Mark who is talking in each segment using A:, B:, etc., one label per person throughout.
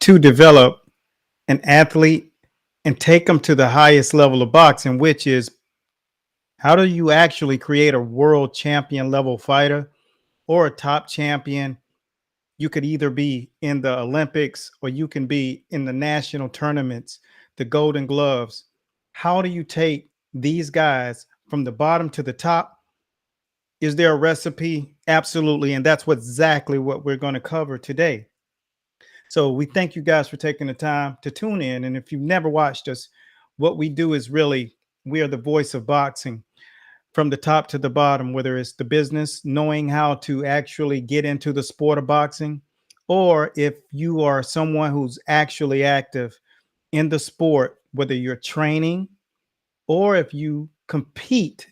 A: to develop an athlete and take them to the highest level of boxing, which is how do you actually create a world champion level fighter or a top champion? You could either be in the Olympics or you can be in the national tournaments, the Golden Gloves. How do you take these guys from the bottom to the top? Is there a recipe? Absolutely. And that's exactly what we're going to cover today. So we thank you guys for taking the time to tune in. And if you've never watched us, what we do is really, we are the voice of boxing from the top to the bottom, whether it's the business, knowing how to actually get into the sport of boxing, or if you are someone who's actually active in the sport, whether you're training or if you compete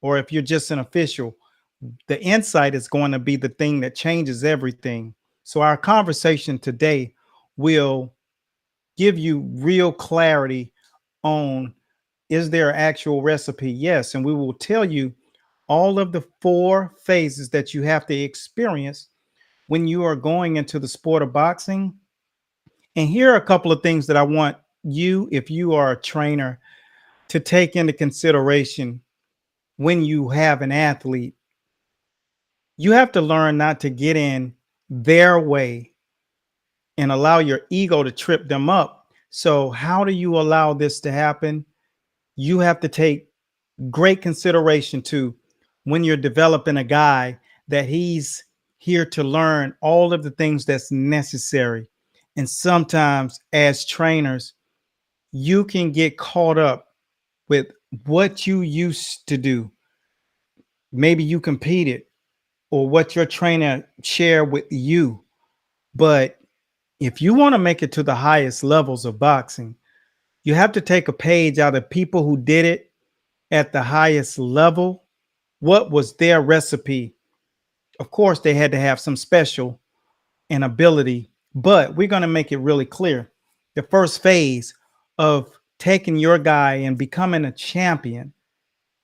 A: or if you're just an official, the insight is going to be the thing that changes everything. So our conversation today will give you real clarity on, is there an actual recipe? Yes. And we will tell you all of the 4 phases that you have to experience when you are going into the sport of boxing. And here are a couple of things that I want you, if you are a trainer, to take into consideration when you have an athlete. You have to learn not to get in their way and allow your ego to trip them up. So, how do you allow this to happen? You have to take great consideration to when you're developing a guy that he's here to learn all of the things that's necessary. And sometimes, as trainers, you can get caught up with what you used to do. Maybe you competed or what your trainer shared with you. But if you want to make it to the highest levels of boxing, you have to take a page out of people who did it at the highest level. What was their recipe? Of course, they had to have some special and ability, but we're going to make it really clear. The first phase of taking your guy and becoming a champion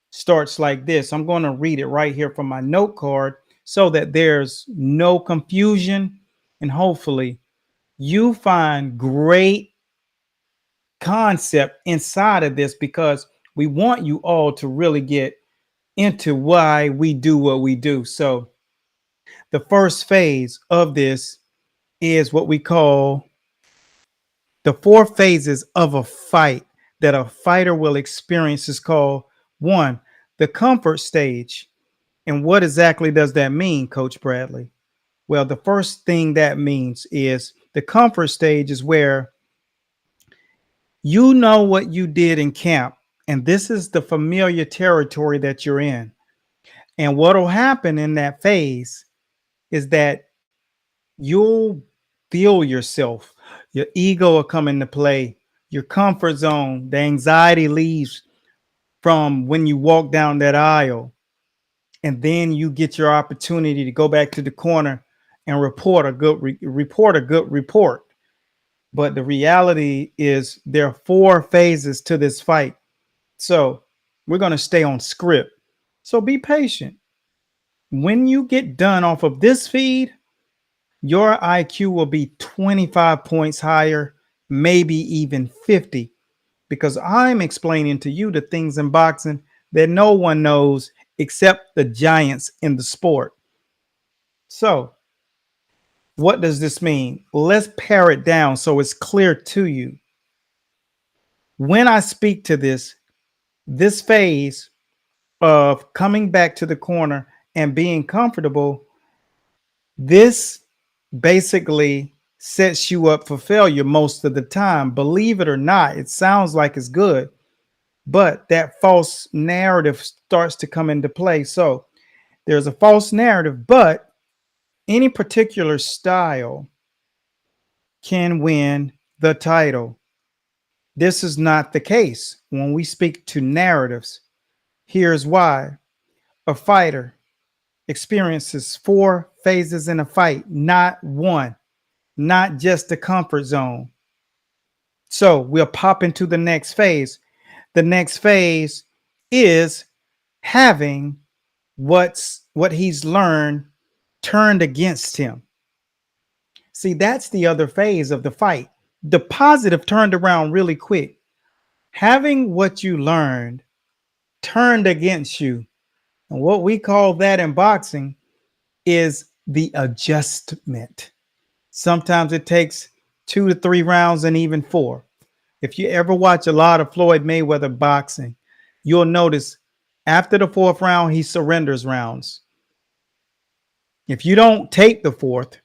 A: starts like this. I'm going to read it right here from my note card so that there's no confusion. And hopefully, you find great concept inside of this because we want you all to really get into why we do what we do. So, the first phase of this is what we call the 4 phases of a fight that a fighter will experience is called one, the comfort stage. And what exactly does that mean, Coach Bradley? Well, the first thing that means is the comfort stage is where you know what you did in camp, and this is the familiar territory that you're in. And what will happen in that phase is that you'll feel yourself, your ego will come into play, your comfort zone, the anxiety leaves from when you walk down that aisle. And then you get your opportunity to go back to the corner and report a good report. But the reality is there are 4 phases to this fight. So we're going to stay on script. So be patient. When you get done off of this feed, your IQ will be 25 points higher, maybe even 50, because I'm explaining to you the things in boxing that no one knows except the giants in the sport. So, what does this mean? Let's pare it down so it's clear to you. When I speak to this phase of coming back to the corner and being comfortable, this basically sets you up for failure most of the time. Believe it or not, it sounds like it's good, but that false narrative starts to come into play. So there's a false narrative, but any particular style can win the title. This is not the case when we speak to narratives. Here's why. A fighter experiences 4 phases in a fight, not one, not just the comfort zone. So we'll pop into the next phase. The next phase is having what he's learned turned against him. See, that's the other phase of the fight. The positive turned around really quick. Having what you learned turned against you. And what we call that in boxing is the adjustment. Sometimes it takes 2 to 3 rounds and even 4. If you ever watch a lot of Floyd Mayweather boxing, you'll notice after the 4th round, he surrenders rounds. If you don't take the 4th,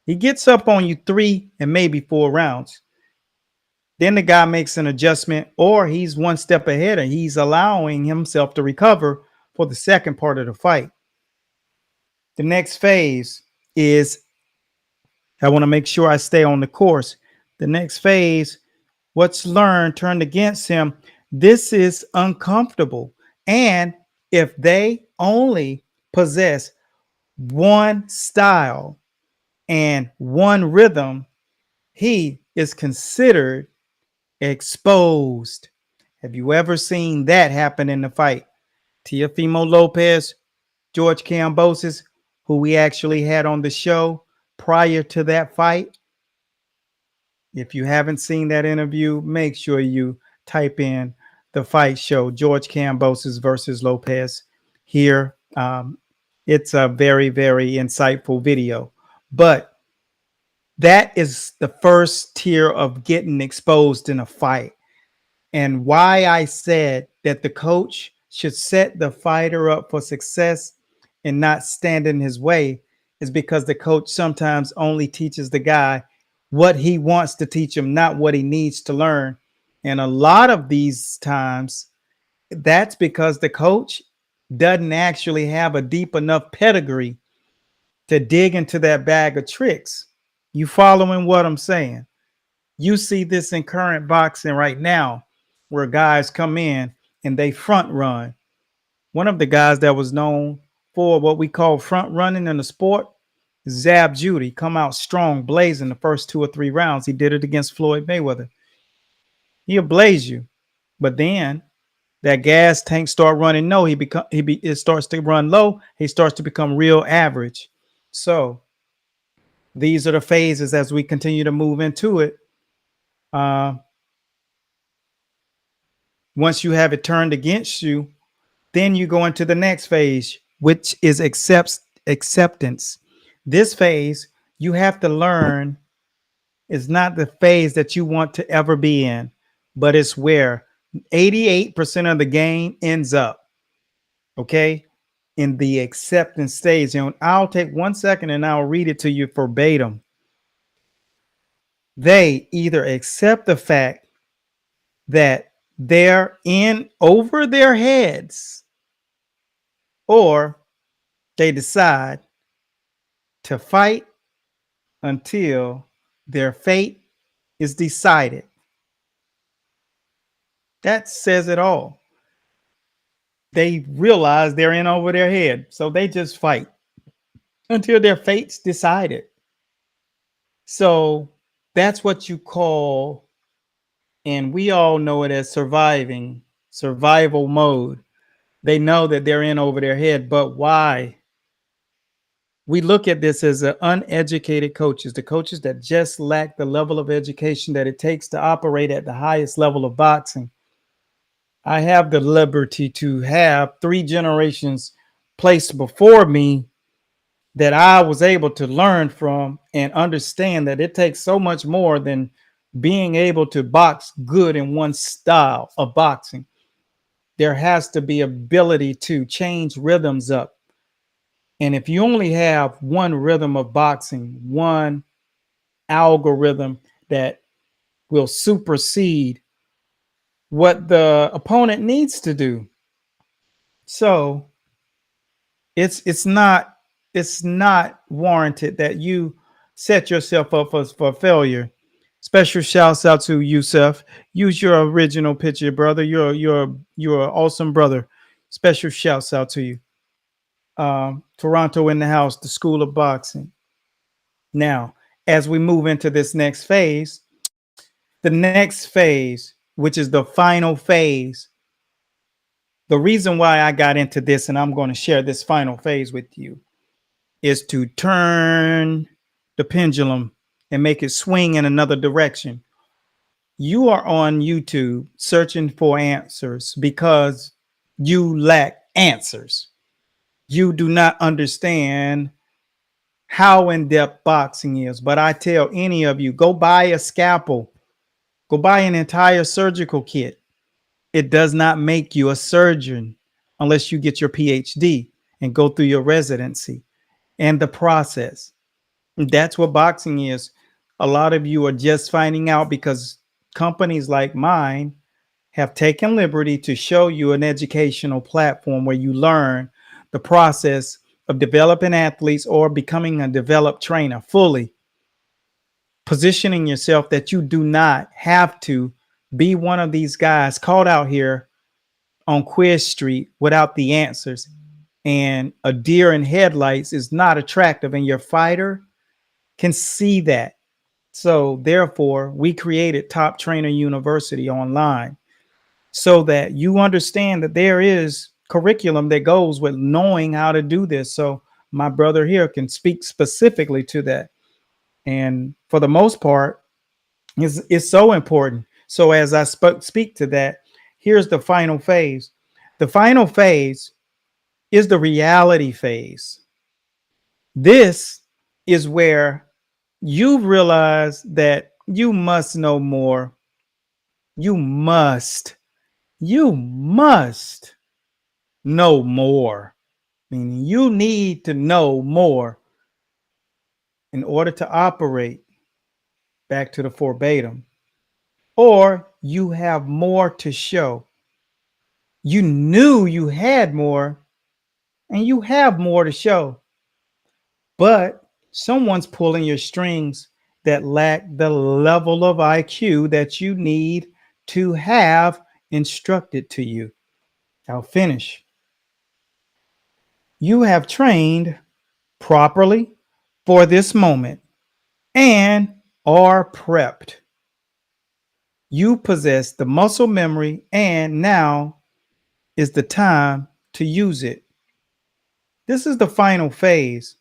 A: he gets up on you 3 and maybe 4 rounds. Then the guy makes an adjustment, or he's one step ahead and he's allowing himself to recover for the second part of the fight. The next phase is, I want to make sure I stay on the course. The next phase, what's learned turned against him. This is uncomfortable. And if they only possess one style and one rhythm, he is considered exposed. Have you ever seen that happen in the fight? Teofimo Lopez, George Kambosos, who we actually had on the show prior to that fight. If you haven't seen that interview, make sure you type in the fight show, George Kambosos versus Lopez here. It's a very, very insightful video. But that is the first tier of getting exposed in a fight. And why I said that the coach should set the fighter up for success and not stand in his way is because the coach sometimes only teaches the guy what he wants to teach him, not what he needs to learn. And a lot of these times, that's because the coach doesn't actually have a deep enough pedigree to dig into that bag of tricks. You following what I'm saying? You see this in current boxing right now, where guys come in and they front run. One of the guys that was known for what we call front running in the sport, Zab Judy, come out strong, blazing the first 2 or 3 rounds. He did it against Floyd Mayweather. He'll blaze you, but then that gas tank start running low. It starts to run low. He starts to become real average. So these are the phases as we continue to move into it. Once you have it turned against you, then you go into the next phase, which is acceptance. This phase, you have to learn, is not the phase that you want to ever be in, but it's where 88% of the game ends up. Okay. In the acceptance stage. And I'll take 1 second and I'll read it to you verbatim. They either accept the fact that they're in over their heads, or they decide to fight until their fate is decided. That says it all. They realize they're in over their head, so they just fight until their fate's decided. So that's what you call, and we all know it as survival mode. They know that they're in over their head, but why? We look at this as the uneducated coaches, the coaches that just lack the level of education that it takes to operate at the highest level of boxing. I have the liberty to have 3 generations placed before me that I was able to learn from and understand that it takes so much more than being able to box good in one style of boxing. There has to be ability to change rhythms up. And if you only have one rhythm of boxing, one algorithm that will supersede what the opponent needs to do. So it's not warranted that you set yourself up for failure. Special shouts out to Yusuf. Use your original picture, brother. You're an awesome brother. Special shouts out to you. Toronto in the house, the School of Boxing. Now, as we move into this next phase, the next phase, which is the final phase, the reason why I got into this, and I'm going to share this final phase with you, is to turn the pendulum and make it swing in another direction. You are on YouTube searching for answers because you lack answers. You do not understand how in-depth boxing is. But I tell any of you, go buy a scalpel, go buy an entire surgical kit. It does not make you a surgeon unless you get your PhD and go through your residency and the process. That's what boxing is. A lot of you are just finding out because companies like mine have taken liberty to show you an educational platform where you learn the process of developing athletes or becoming a developed trainer fully, positioning yourself that you do not have to be one of these guys caught out here on Quiz Street without the answers. And a deer in headlights is not attractive, and your fighter can see that. So therefore, we created Top Trainer University online so that you understand that there is curriculum that goes with knowing how to do this. So my brother here can speak specifically to that. And for the most part, it's so important. So as I speak to that, here's the final phase. The final phase is the reality phase. This is where you realize that you must know more. You must know more. Meaning you need to know more in order to operate back to the verbatim, or you have more to show. You knew you had more and you have more to show, but someone's pulling your strings that lack the level of IQ that you need to have instructed to you. I'll finish. You have trained properly for this moment and are prepped. You possess the muscle memory, and now is the time to use it. This is the final phase.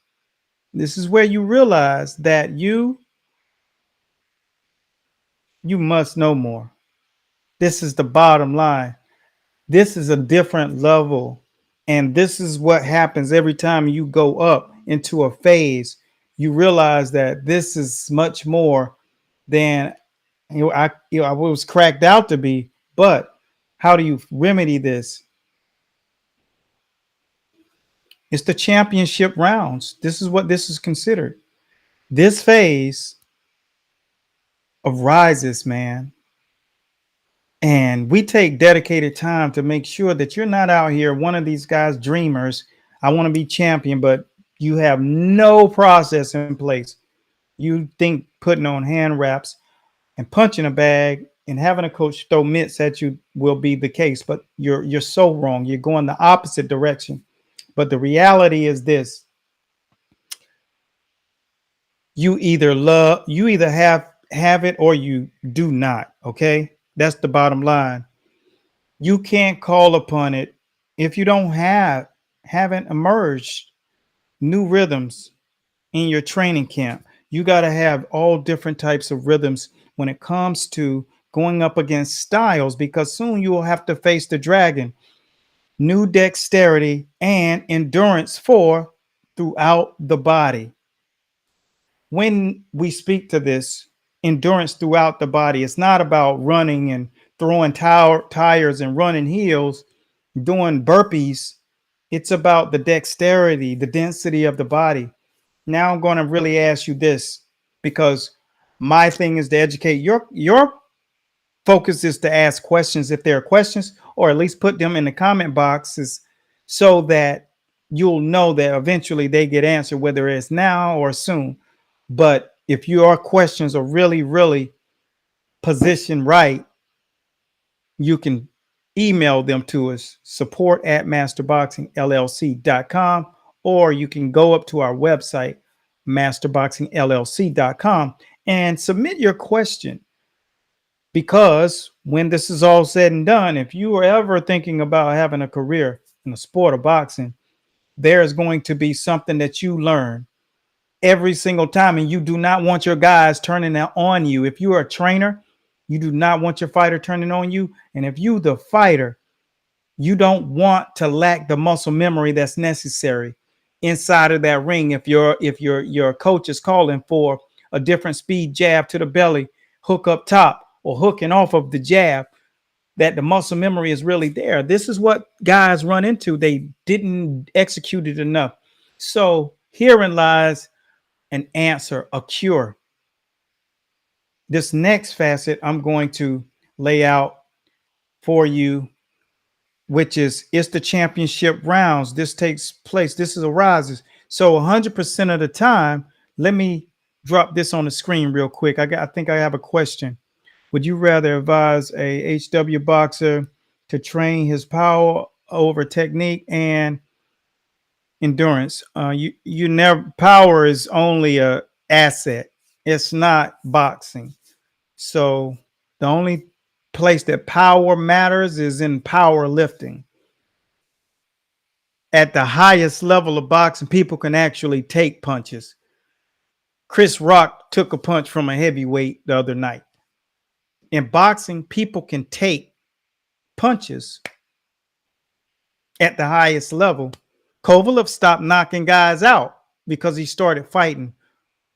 A: This is where you realize that you must know more. This is the bottom line. This is a different level. And this is what happens every time you go up into a phase. You realize that this is much more than I was cracked out to be. But how do you remedy this? It's the championship rounds. This is what this is considered. This phase of rises, man. And we take dedicated time to make sure that you're not out here, one of these guys, dreamers. I want to be champion, but you have no process in place. You think putting on hand wraps and punching a bag and having a coach throw mitts at you will be the case, but you're so wrong. You're going the opposite direction. But the reality is this: you either have it or you do not. Okay, that's the bottom line. You can't call upon it if you haven't emerged new rhythms in your training camp. You got to have all different types of rhythms when it comes to going up against styles, because soon you will have to face the dragon. New dexterity and endurance throughout the body. When we speak to this endurance throughout the body, it's not about running and throwing tires and running heels, doing burpees. It's about the dexterity, the density of the body. Now I'm going to really ask you this, because my thing is to educate. Your focus is to ask questions if there are questions, or at least put them in the comment boxes so that you'll know that eventually they get answered, whether it's now or soon. But if your questions are really, really positioned right, you can email them to us, support@masterboxingllc.com, or you can go up to our website, masterboxingllc.com, and submit your question. Because when this is all said and done, if you are ever thinking about having a career in the sport of boxing, there's going to be something that you learn every single time. And you do not want your guys turning that on you. If you are a trainer, you do not want your fighter turning on you. And if you, the fighter, you don't want to lack the muscle memory that's necessary inside of that ring. If your coach is calling for a different speed jab to the belly, hook up top, or hooking off of the jab, that the muscle memory is really there. This is what guys run into. They didn't execute it enough. So herein lies an answer, a cure. This next facet I'm going to lay out for you, which is it's the championship rounds. This takes place. This is arises. So 100% of the time, let me drop this on the screen real quick. I think I have a question. Would you rather advise a HW boxer to train his power over technique and endurance? You never, power is only a asset. It's not boxing. So the only place that power matters is in powerlifting. At the highest level of boxing, people can actually take punches. Chris Rock took a punch from a heavyweight the other night. In boxing, people can take punches at the highest level. Kovalev stopped knocking guys out because he started fighting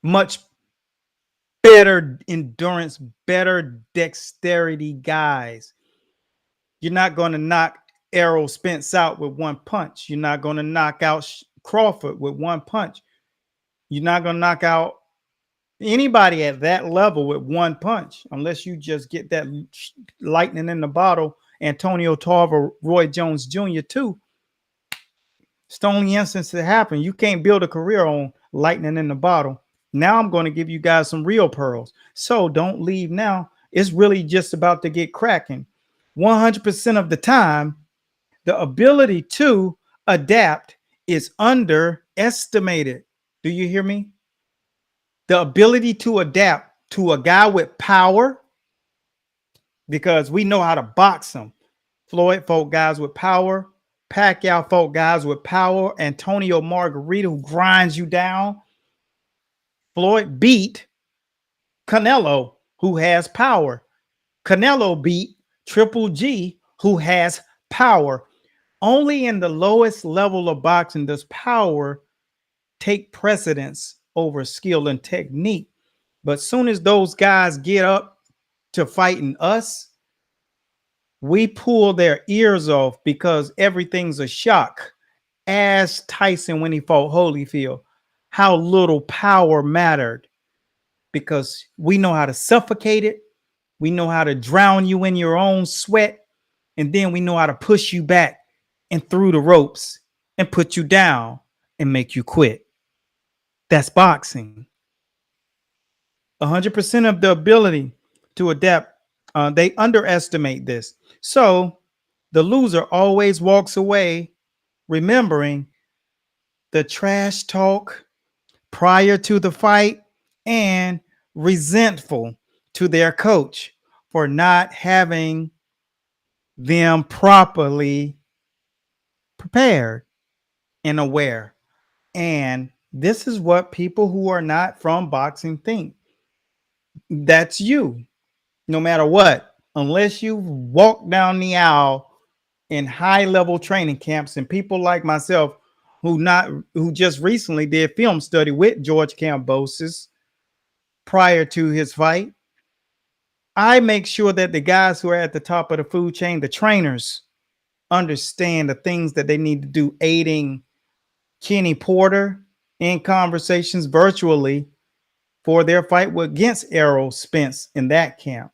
A: much better endurance, better dexterity guys. You're not going to knock Errol Spence out with one punch. You're not going to knock out Crawford with one punch. You're not going to knock out anybody at that level with one punch unless you just get that lightning in the bottle. Antonio Tarver, Roy Jones Jr. too. It's the only instance that happened. You can't build a career on lightning in the bottle. Now I'm going to give you guys some real pearls. So don't leave now. It's really just about to get cracking. 100% of the time, the ability to adapt is underestimated. Do you hear me? The ability to adapt to a guy with power, because we know how to box him. Floyd fought guys with power. Pacquiao fought guys with power. Antonio Margarita, who grinds you down. Floyd beat Canelo, who has power. Canelo beat Triple G, who has power. Only in the lowest level of boxing does power take precedence over skill and technique. But soon as those guys get up to fighting us, we pull their ears off because everything's a shock. As Tyson when he fought Holyfield, how little power mattered, because we know how to suffocate it. We know how to drown you in your own sweat. And then we know how to push you back and through the ropes and put you down and make you quit. That's boxing. 100% of the ability to adapt, they underestimate this. So the loser always walks away remembering the trash talk prior to the fight and resentful to their coach for not having them properly prepared and aware. And this is what people who are not from boxing think. That's you, no matter what, unless you walk down the aisle in high level training camps, and people like myself who just recently did film study with George Kambosos prior to his fight. I make sure that the guys who are at the top of the food chain, the trainers, understand the things that they need to do, aiding Kenny Porter in conversations virtually for their fight against Errol Spence in that camp.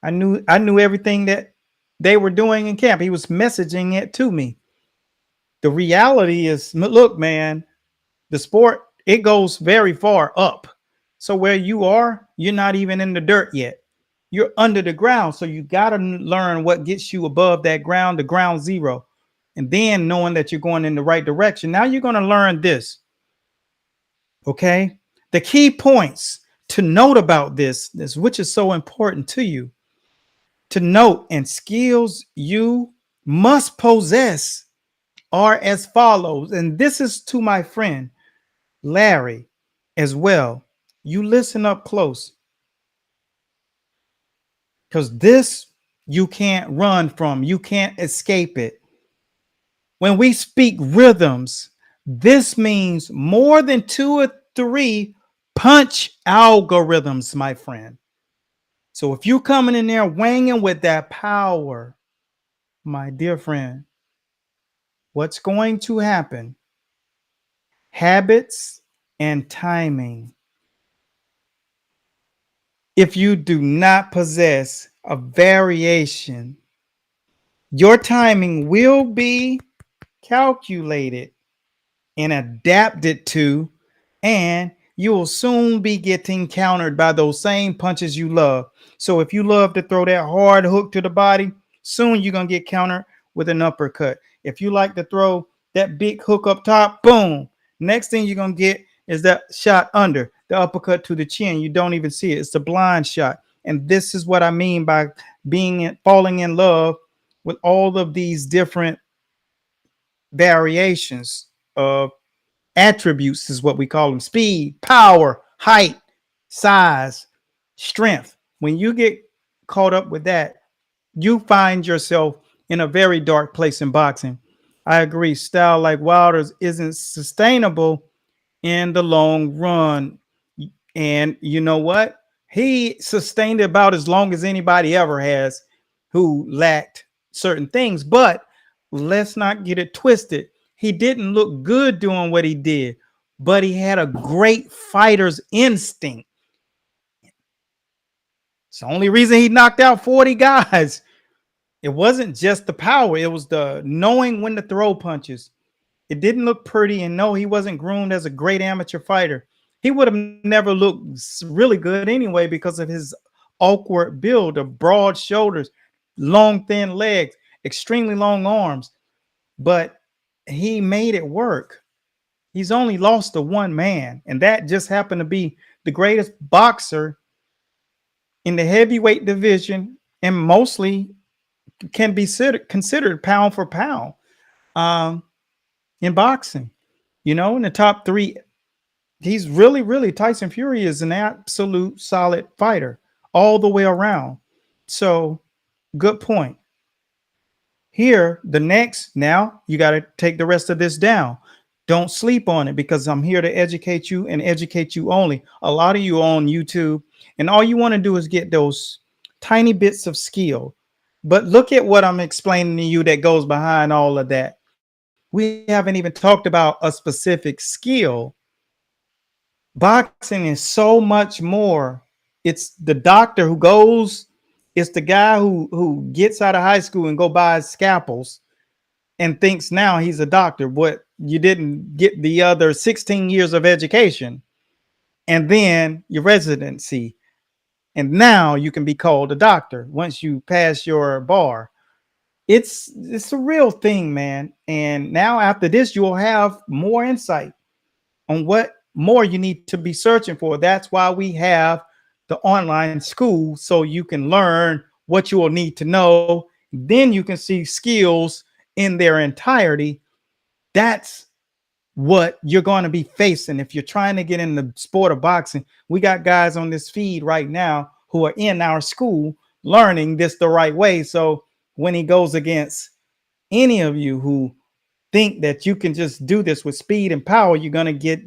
A: I knew everything that they were doing in camp. He was messaging it to me. The reality is, look, man, the sport, it goes very far up. So where you are, you're not even in the dirt yet. You're under the ground. So you got to learn what gets you above that ground, the ground zero. And then knowing that you're going in the right direction. Now you're going to learn this. Okay. The key points to note about this, which is so important to you to note, and skills you must possess are as follows. And this is to my friend Larry. as well. You listen up close because this you can't run from, you can't escape it. When we speak rhythms, this means more than two or three punch algorithms, my friend. So if you coming in there wanging with that power, my dear friend, what's going to happen? Habits and timing. If you do not possess a variation, your timing will be calculated and adapted to, and you will soon be getting countered by those same punches you love. So if you love to throw that hard hook to the body, soon you're going to get countered with an uppercut. If you like to throw that big hook up top, boom. Next thing you're going to get is that shot under, the uppercut to the chin. You don't even see it. It's a blind shot. And this is what I mean by falling in love with all of these different variations of attributes, is what we call them: speed, power, height, size, strength. When you get caught up with that, you find yourself in a very dark place in boxing. I agree. Style like Wilder's isn't sustainable in the long run. And you know what? He sustained it about as long as anybody ever has who lacked certain things. But let's not get it twisted. He didn't look good doing what he did, but he had a great fighter's instinct. It's the only reason he knocked out 40 guys. It wasn't just the power, it was the knowing when to throw punches. It didn't look pretty, and no, he wasn't groomed as a great amateur fighter. He would have never looked really good anyway because of his awkward build of broad shoulders, long, thin legs, extremely long arms. But he made it work. He's only lost to one man, and that just happened to be the greatest boxer in the heavyweight division, and mostly can be considered pound for pound in boxing. You know, in the top three, he's really Tyson Fury is an absolute solid fighter all the way around. So, good point. Here, the next, now you got to take the rest of this down. Don't sleep on it because I'm here to educate you and educate you only. A lot of you are on YouTube, and all you want to do is get those tiny bits of skill. But look at what I'm explaining to you that goes behind all of that. We haven't even talked about a specific skill. Boxing is so much more. It's the doctor who goes, it's the guy who gets out of high school and go buy scalpels and thinks now he's a doctor, but you didn't get the other 16 years of education and then your residency. And now you can be called a doctor once you pass your bar. It's a real thing, man. And now after this, you'll have more insight on what more you need to be searching for. That's why we have the online school, so you can learn what you will need to know. Then you can see skills in their entirety. That's what you're going to be facing if you're trying to get in the sport of boxing. We got guys on this feed right now who are in our school learning this the right way. So when he goes against any of you who think that you can just do this with speed and power, you're going to get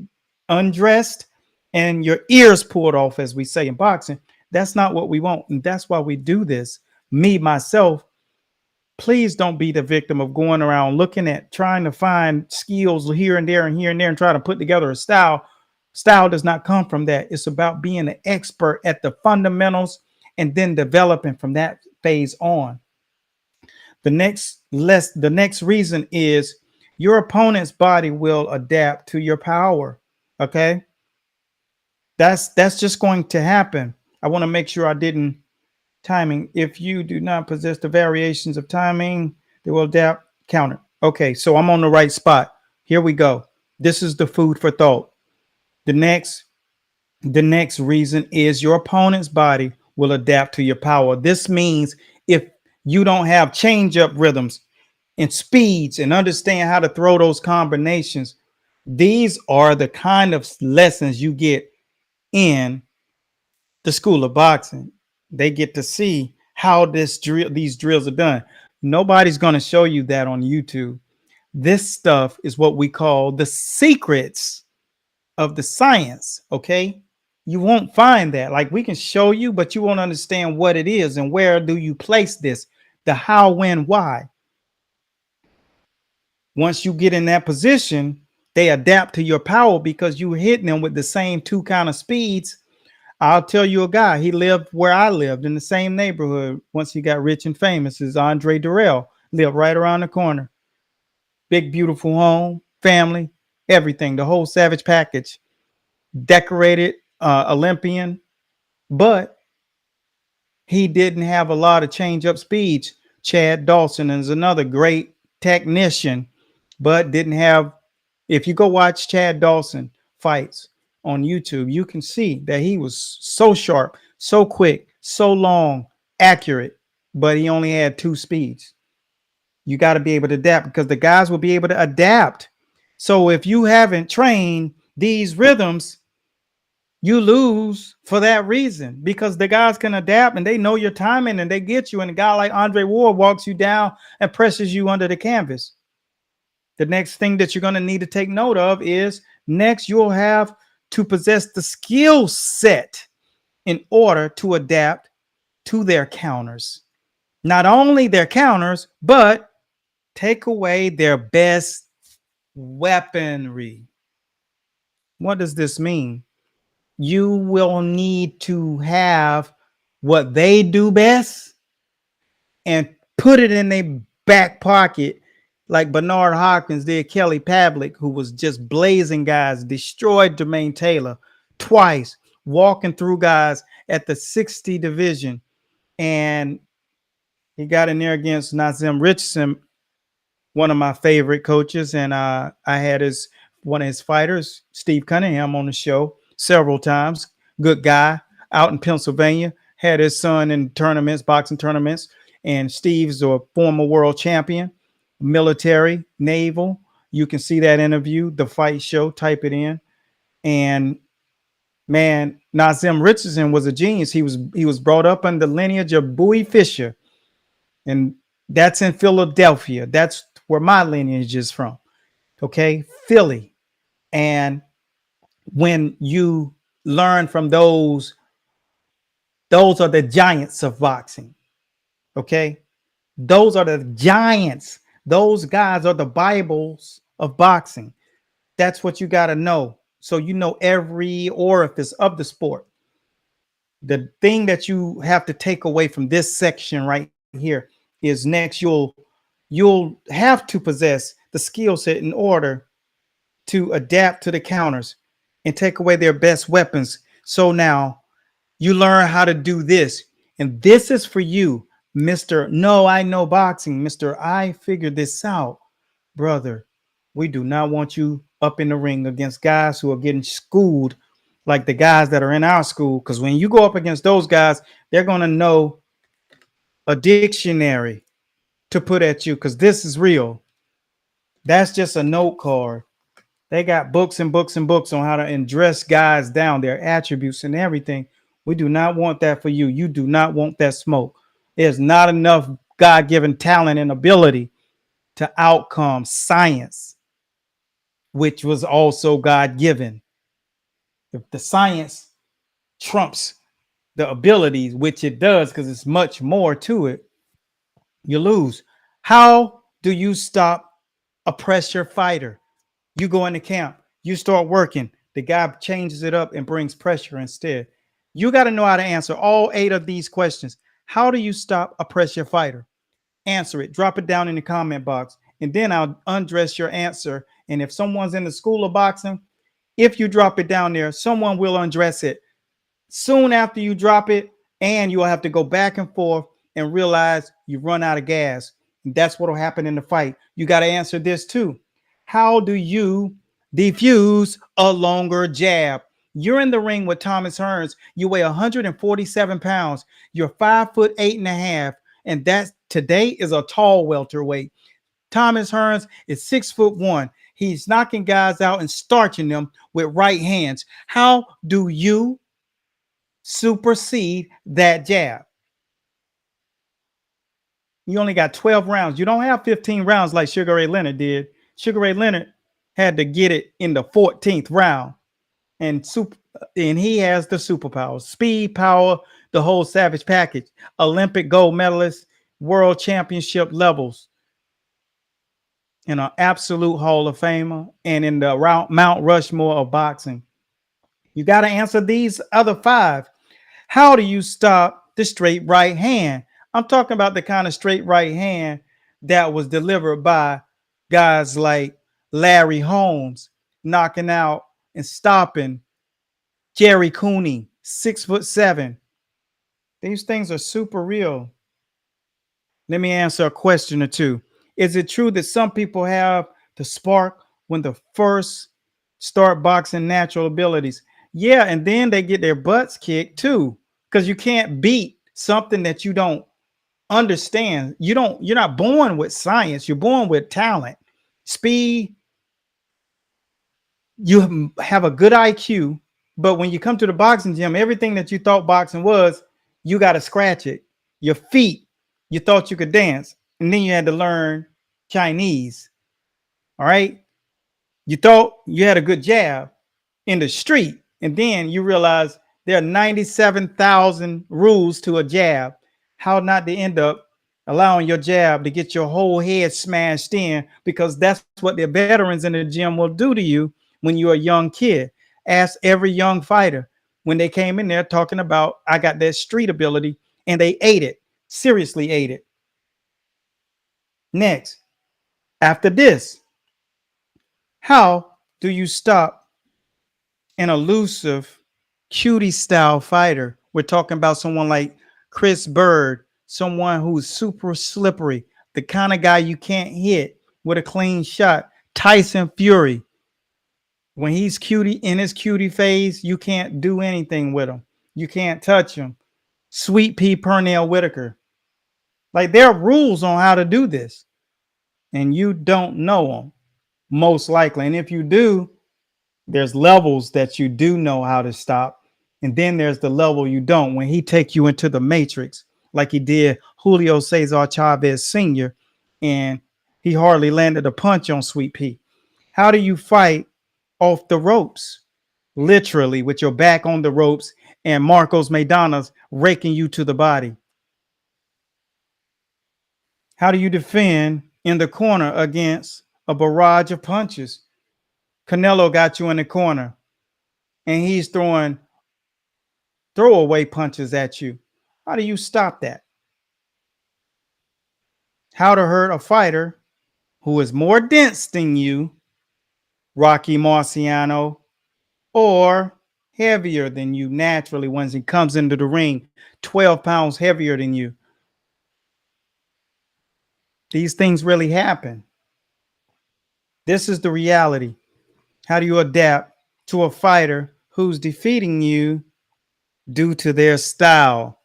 A: undressed and your ears pulled off, as we say in boxing. That's not what we want. And that's why we do this. Me, myself, please don't be the victim of going around looking at trying to find skills here and there and here and there and try to put together a style. Style does not come from that. It's about being an expert at the fundamentals and then developing from that phase on. The next reason is your opponent's body will adapt to your power. Okay. That's just going to happen. I want to make sure I didn't timing. If you do not possess the variations of timing, they will adapt counter. Okay, so I'm on the right spot. Here we go. This is the food for thought. The next reason is your opponent's body will adapt to your power. This means if you don't have change up rhythms and speeds and understand how to throw those combinations, These are the kind of lessons you get in the school of boxing. They get to see how these drills are done. Nobody's going to show you that on YouTube. This stuff is what we call the secrets of the science. Okay. You won't find that. Like, we can show you, but you won't understand what it is and where do you place this, the how, when, why. Once you get in that position, they adapt to your power because you're hitting them with the same two kind of speeds. I'll tell you a guy, he lived where I lived in the same neighborhood. Once he got rich and famous, is Andre Durrell, lived right around the corner. Big, beautiful home, family, everything, the whole savage package. Decorated Olympian, but he didn't have a lot of change up speeds. Chad Dawson is another great technician, but didn't have. If you go watch Chad Dawson fights on YouTube, you can see that he was so sharp, so quick, so long, accurate, but he only had two speeds. You got to be able to adapt because the guys will be able to adapt. So if you haven't trained these rhythms, you lose for that reason, because the guys can adapt and they know your timing and they get you. And a guy like Andre Ward walks you down and presses you under the canvas. The next thing that you're going to need to take note of is next you'll have to possess the skill set in order to adapt to their counters. Not only their counters, but take away their best weaponry. What does this mean? You will need to have what they do best and put it in their back pocket, like Bernard Hopkins did Kelly Pavlik, who was just blazing guys, destroyed Jermaine Taylor twice, walking through guys at the 60 division. And he got in there against Nazem Richardson, one of my favorite coaches. And I had one of his fighters, Steve Cunningham, on the show several times. Good guy out in Pennsylvania, had his son in tournaments, boxing tournaments. And Steve's a former world champion, military, naval. You can see that interview, the fight show, type it in. And man, Nazem Richardson was a genius. He was brought up in the lineage of Bowie Fischer. And that's in Philadelphia. That's where my lineage is from. Okay, Philly. And when you learn from those are the giants of boxing. Okay, those are the giants. Those guys are the Bibles of boxing. That's what you got to know. So you know every orifice of the sport. The thing that you have to take away from this section right here is next you'll have to possess the skill set in order to adapt to the counters and take away their best weapons. So now you learn how to do this. And this is for you, Mr. No, I know boxing, Mr. I figured this out. Brother, we do not want you up in the ring against guys who are getting schooled like the guys that are in our school. Because when you go up against those guys, they're going to know a dictionary to put at you, because this is real. That's just a note card. They got books and books and books on how to address guys down, their attributes and everything. We do not want that for you. You do not want that smoke. There's not enough God-given talent and ability to outcome science, which was also God-given. If the science trumps the abilities, which it does, because it's much more to it, you lose. How do you stop a pressure fighter? You go into camp, you start working, the guy changes it up and brings pressure instead. You got to know how to answer all 8 of these questions. How do you stop a pressure fighter? Answer it, drop it down in the comment box, and then I'll undress your answer. And if someone's in the school of boxing, if you drop it down there, someone will undress it soon after you drop it, and you'll have to go back and forth and realize you've run out of gas. And that's what will happen in the fight. You got to answer this too. How do you defuse a longer jab? You're in the ring with Thomas Hearns. You weigh 147 pounds. You're 5'8.5", and that today is a tall welterweight. Thomas Hearns is 6'1". He's knocking guys out and starching them with right hands. How do you supersede that jab? You only got 12 rounds. You don't have 15 rounds like Sugar Ray Leonard did. Sugar Ray Leonard had to get it in the 14th round. And he has the superpowers, speed, power, the whole savage package. Olympic gold medalist, world championship levels, and an absolute Hall of Famer, and in the Mount Rushmore of boxing. You got to answer these other five. How do you stop the straight right hand? I'm talking about the kind of straight right hand that was delivered by guys like Larry Holmes, knocking out and stopping Jerry Cooney, 6'7". These things are super real. Let me answer a question or two. Is it true that some people have the spark when they first start boxing natural abilities? Yeah, and then they get their butts kicked too, because you can't beat something that you don't understand. You're not born with science. You're born with talent, speed. You have a good IQ, but when you come to the boxing gym, everything that you thought boxing was, you got to scratch it. Your feet, you thought you could dance, and then you had to learn Chinese. All right. You thought you had a good jab in the street, and then you realize there are 97,000 rules to a jab. How not to end up allowing your jab to get your whole head smashed in, because that's what the veterans in the gym will do to you when you're a young kid. Ask every young fighter when they came in there talking about, I got that street ability, and they ate it, seriously ate it. Next, after this, how do you stop an elusive Cutie style fighter? We're talking about someone like Chris Bird, someone who's super slippery, the kind of guy you can't hit with a clean shot. Tyson Fury, when he's cutie in his cutie phase, you can't do anything with him. You can't touch him. Sweet Pea Pernell Whitaker. Like, there are rules on how to do this, and you don't know them, most likely. And if you do, there's levels that you do know how to stop, and then there's the level you don't. When he take you into the matrix, like he did Julio Cesar Chavez Sr., and he hardly landed a punch on Sweet Pea. How do you fight off the ropes? Literally, with your back on the ropes and Marcos Maidana's raking you to the body. How do you defend in the corner against a barrage of punches? Canelo got you in the corner, and he's throwing throwaway punches at you. How do you stop that? How to hurt a fighter who is more dense than you, Rocky Marciano, or heavier than you naturally once he comes into the ring, 12 pounds heavier than you. These things really happen. This is the reality. How do you adapt to a fighter who's defeating you due to their style?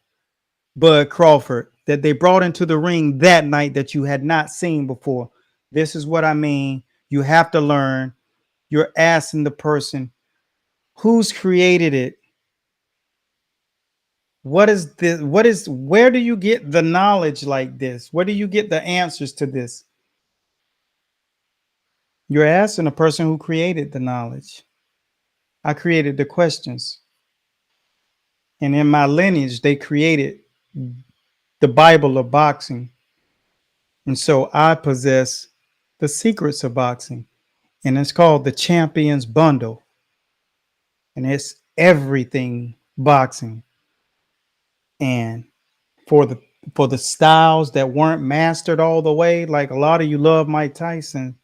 A: Bud Crawford, that they brought into the ring that night that you had not seen before. This is what I mean. You have to learn. You're asking the person who's created it. What is this? Where do you get the knowledge like this? Where do you get the answers to this? You're asking the person who created the knowledge. I created the questions. And in my lineage, they created the Bible of boxing. And so I possess the secrets of boxing. And it's called the Champions Bundle. And it's everything boxing. And for the styles that weren't mastered all the way, like a lot of you love Mike Tyson,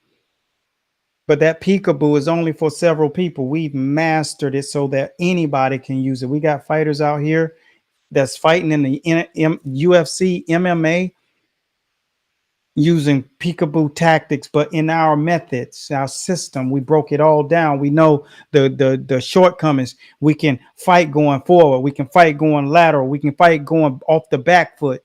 A: but that peekaboo is only for several people. We've mastered it so that anybody can use it. We got fighters out here that's fighting in the UFC, MMA, using peekaboo tactics, but in our methods, our system, we broke it all down. We know the shortcomings. We can fight going forward. We can fight going lateral. We can fight going off the back foot,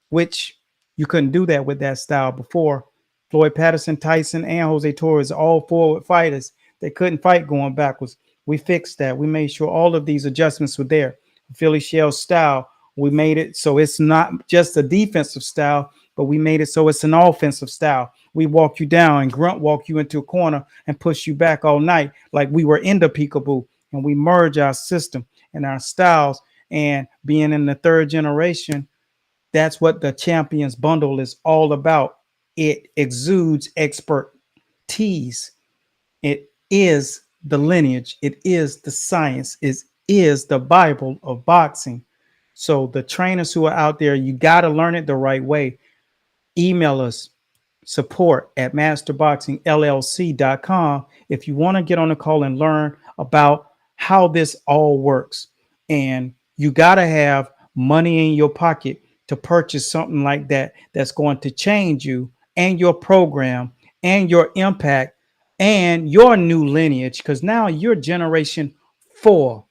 A: which you couldn't do that with that style before. Floyd Patterson, Tyson, and Jose Torres, all forward fighters. They couldn't fight going backwards. We fixed that. We made sure all of these adjustments were there. Philly Shell style, we made it so it's not just a defensive style, but we made it so it's an offensive style. We walk you down and grunt walk you into a corner and push you back all night like we were in the peekaboo. And we merge our system and our styles. And being in the third generation, that's what the Champions Bundle is all about. It exudes expertise. It is the lineage. It is the science. It is the Bible of boxing. So the trainers who are out there, you got to learn it the right way. Email us support@masterboxingllc.com if you want to get on the call and learn about how this all works. And you got to have money in your pocket to purchase something like that that's going to change you and your program and your impact and your new lineage, because now you're generation 4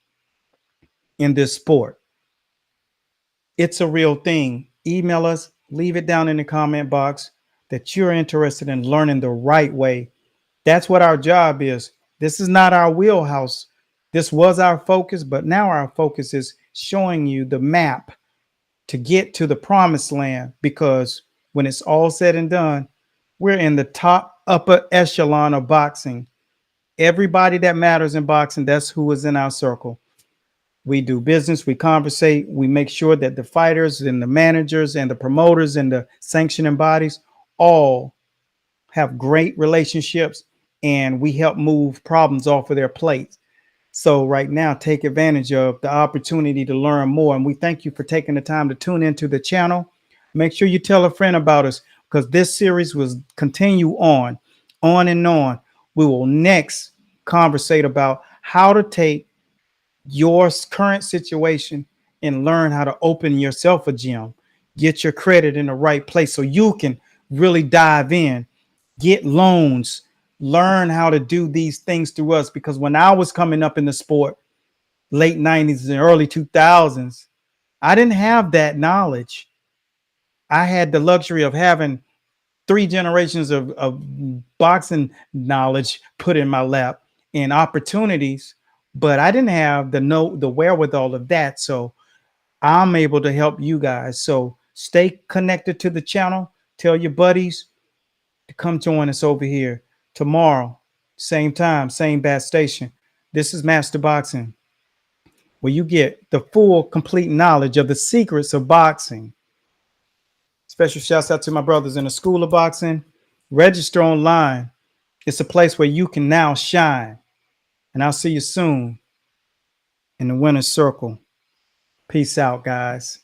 A: in this sport. It's a real thing. Email us, leave it down in the comment box that you're interested in learning the right way. That's what our job is. This is not our wheelhouse. This was our focus, but now our focus is showing you the map to get to the promised land, because when it's all said and done, we're in the top upper echelon of boxing. Everybody that matters in boxing, that's who is in our circle. We do business, we conversate, we make sure that the fighters and the managers and the promoters and the sanctioning bodies all have great relationships, and we help move problems off of their plates. So right now, take advantage of the opportunity to learn more. And we thank you for taking the time to tune into the channel. Make sure you tell a friend about us, because this series will continue on and on. We will next conversate about how to take your current situation and learn how to open yourself a gym, get your credit in the right place so you can really dive in, get loans, learn how to do these things through us. Because when I was coming up in the sport, late 90s and early 2000s, I didn't have that knowledge. I had the luxury of having 3 generations of boxing knowledge put in my lap and opportunities, but I didn't have the wherewithal of that. So I'm able to help you guys. So stay connected to the channel. Tell your buddies to come join us over here tomorrow, same time, same bat station. This is Master Boxing, where you get the full, complete knowledge of the secrets of boxing. Special shouts out to my brothers in the School of Boxing. Register online. It's a place where you can now shine. And I'll see you soon in the winner's circle. Peace out, guys.